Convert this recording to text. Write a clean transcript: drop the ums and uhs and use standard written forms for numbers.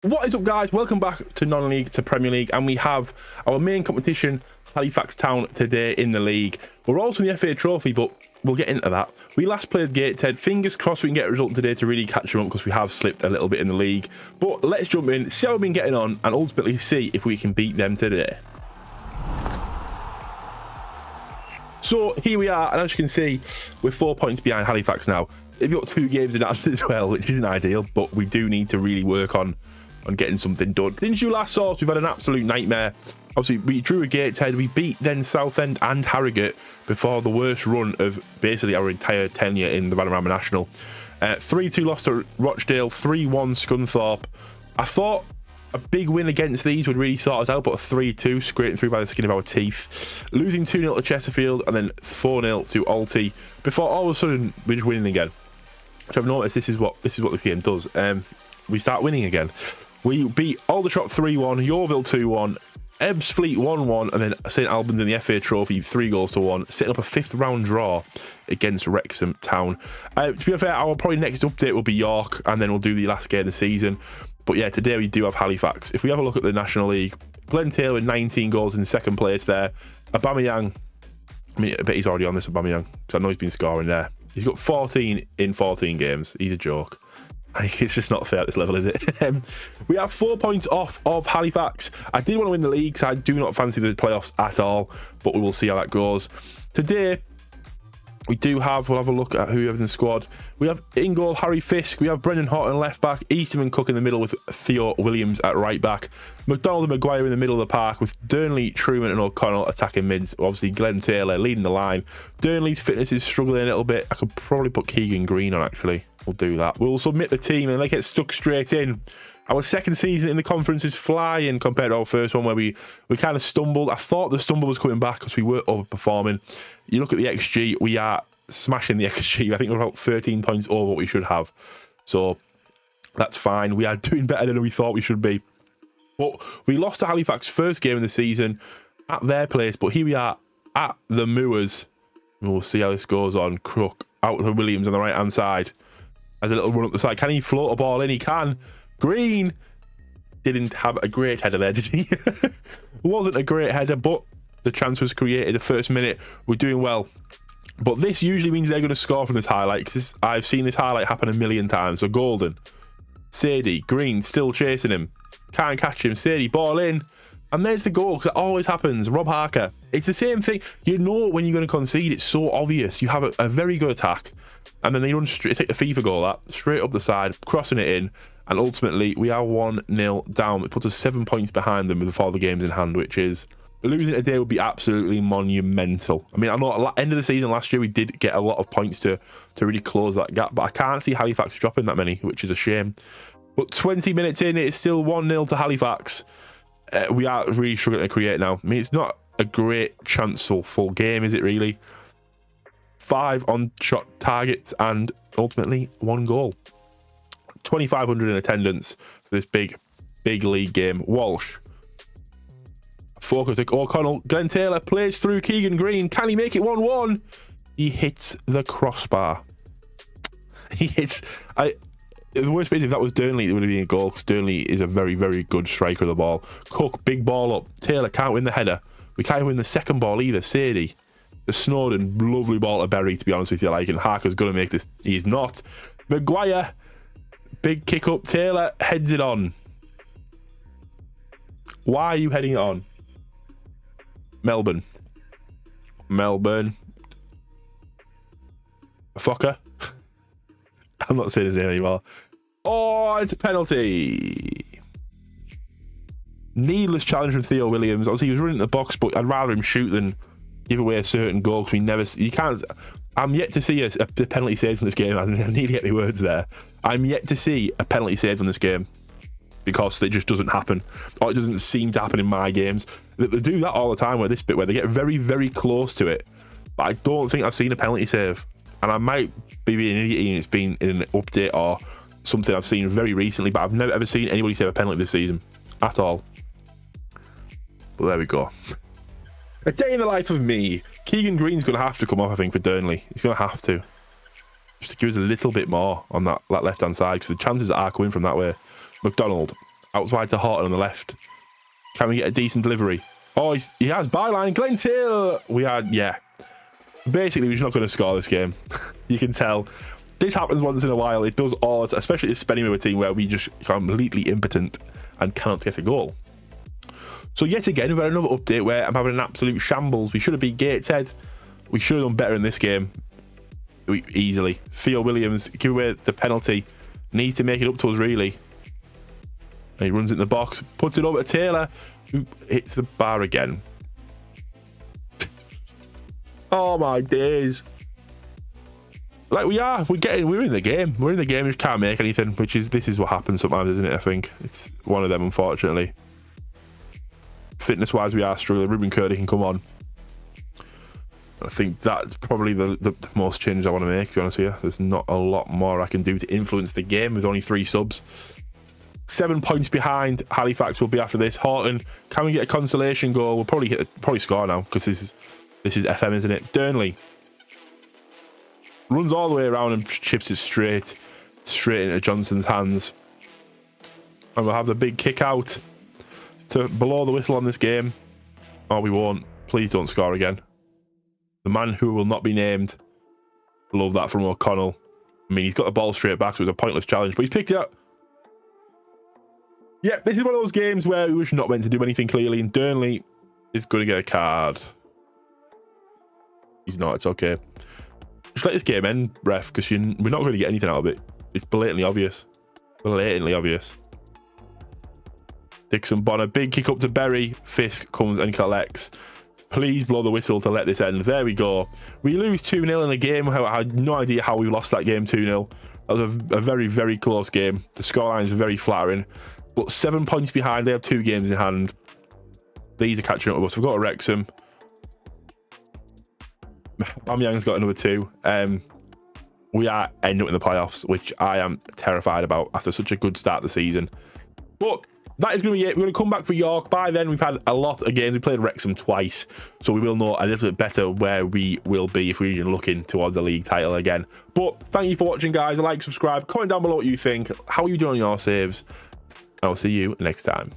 What is up, guys? Welcome back to non-league, to Premier League, and we have our main competition, Halifax Town, today in the league. We're also in the FA Trophy, but we'll get into that. We last played Gateshead. Fingers crossed we can get a result today to really catch them up, because we have slipped a little bit in the league. But let's jump in, see how we've been getting on, and ultimately see if we can beat them today. So here we are, and as you can see, we're 4 points behind Halifax now. They've got 2 games in hand as well, which isn't ideal, but we do need to really work on getting something done. Since you last saw us, we've had an absolute nightmare. Obviously, we drew a Gateshead, we beat then Southend and Harrogate before the worst run of basically our entire tenure in the Vanarama National. 3-2 loss to Rochdale, 3-1 Scunthorpe. I thought a big win against these would really sort us out, but a 3-2 scraping through by the skin of our teeth. Losing 2-0 to Chesterfield and then 4-0 to Alty before all of a sudden we're just winning again. So I've noticed this is what this game does. We start winning again. We beat Aldershot 3-1, Yeovil 2-1, Ebbsfleet 1-1, and then St Albans in the FA Trophy 3-1, setting up a 5th round draw against Wrexham Town. To be fair, our probably next update will be York, and then we'll do the last game of the season. But yeah, today we do have Halifax. If we have a look at the National League, Glenn Taylor with 19 goals in second place there. Aubameyang, I mean, I bet he's already on this Aubameyang, because I know he's been scoring there. He's got 14 in 14 games. He's a joke. It's just not fair at this level, is it? We have 4 points off of Halifax. I did want to win the league, so I do not fancy the playoffs at all, but we will see how that goes. Today, we'll have a look at who we have in the squad. We have in goal Harry Fisk, we have Brendan Horton left back, Easterman Cook in the middle with Theo Williams at right back, McDonald and Maguire in the middle of the park with Durnley, Truman and O'Connell attacking mids. Obviously Glenn Taylor leading the line. Durnley's fitness is struggling a little bit. I could probably put Keegan Green on, actually. We'll do that. We'll submit the team and they get stuck straight in. Our second season in the conference is flying compared to our first one, where we kind of stumbled. I thought the stumble was coming back because we were overperforming. You look at the XG, we are smashing the XG. I think we're about 13 points over what we should have. So that's fine. We are doing better than we thought we should be. But we lost to Halifax first game of the season at their place. But here we are at the Moors. And we'll see how this goes on. Crook out to Williams on the right-hand side. Has a little run up the side. Can he float a ball in? He can. Green didn't have a great header there, did he? Wasn't a great header, but the chance was created the first minute. We're doing well. But this usually means they're going to score from this highlight, because I've seen this highlight happen a million times. So Golden, Sadie, Green still chasing him. Can't catch him. Sadie, ball in. And there's the goal, because it always happens. Rob Harker. It's the same thing. You know when you're going to concede, it's so obvious. You have a very good attack, and then they run straight, take the FIFA goal, that straight up the side, crossing it in, and ultimately we are 1-0 down. It puts us 7 points behind them with all the games in hand, which is, losing today would be absolutely monumental. I mean, I know at the end of the season last year we did get a lot of points to really close that gap, but I can't see Halifax dropping that many, which is a shame. But 20 minutes in, it is still 1-0 to Halifax. We are really struggling to create now. I mean, it's not a great chanceful full game, is it really? 5 on-shot targets and ultimately 1 goal. 2,500 in attendance for this big league game. Walsh. Focus to O'Connell. Glenn Taylor plays through Keegan Green. Can he make it 1-1? He hits the crossbar. He hits... The worst bit is if that was Durnley, it would have been a goal, because Durnley is a very, very good striker of the ball. Cook, big ball up. Taylor can't win the header. We can't win the second ball either. Sadie. The Snowden, lovely ball to Berry, to be honest with you. And Harker's going to make this. He's not. Maguire, big kick up. Taylor heads it on. Why are you heading it on? Melbourne. Fucker. I'm not saying his name anymore. Oh, it's a penalty. Needless challenge from Theo Williams. Obviously, he was running the box, but I'd rather him shoot than give away a certain goal, because you can't. I'm yet to see a penalty saved from this game. I need to get my words there. I'm yet to see a penalty saved from this game, because it just doesn't happen, or it doesn't seem to happen in my games. They do that all the time, where they get very, very close to it, but I don't think I've seen a penalty save. And I might be being an idiot, and it's been in an update or something I've seen very recently, but I've never ever seen anybody save a penalty this season at all. But there we go. A day in the life of me. Keegan Green's going to have to come off, I think, for Durnley. He's going to have to. Just to give us a little bit more on that left-hand side, because the chances are coming from that way. McDonald. Out wide to Horton on the left. Can we get a decent delivery? Oh, he has byline. Glentil. We are, yeah. Basically, we're just not going to score this game. You can tell. This happens once in a while. It does all, especially this Spennymoor team where we just completely impotent and cannot get a goal. So yet again, we've had another update where I'm having an absolute shambles. We should have beat Gateshead. We should have done better in this game. Easily. Theo Williams, give away the penalty. Needs to make it up to us, really. And he runs it in the box, puts it over to Taylor, who hits the bar again. Oh my days. Like we're in the game. We're in the game, we just can't make anything, this is what happens sometimes, isn't it? I think it's one of them, unfortunately. Fitness wise, we are struggling. Ruben Curdy can come on. I think that's probably the most change I want to make, to be honest with you. There's not a lot more I can do to influence the game with only 3 subs. 7 points behind. Halifax will be after this. Horton, can we get a consolation goal? We'll probably score now, because this is FM, isn't it? Durnley runs all the way around and chips it straight into Johnson's hands. And we'll have the big kick out to blow the whistle on this game. Oh, we won't. Please don't score again. The man who will not be named. Love that from O'Connell. I mean, he's got the ball straight back, so it was a pointless challenge, but he's picked it up. Yeah, this is one of those games where we were not meant to do anything clearly, and Durnley is going to get a card. He's not, it's okay. Just let this game end, ref, because we're not going to get anything out of it. It's blatantly obvious. Blatantly obvious. Dixon Bonner, big kick up to Berry. Fisk comes and collects. Please blow the whistle to let this end. There we go. We lose 2-0 in a game. I had no idea how we lost that game 2-0. That was a very, very close game. The scoreline is very flattering. But 7 points behind. They have 2 games in hand. These are catching up with us. We've got Wrexham. Bamyang's got another 2. We are ending up in the playoffs, which I am terrified about after such a good start of the season. But that is going to be it. We're going to come back for York. By then, we've had a lot of games. We played Wrexham twice, so we will know a little bit better where we will be if we're looking towards the league title again. But thank you for watching, guys. Like, subscribe, comment down below what you think. How are you doing on your saves? And I'll see you next time.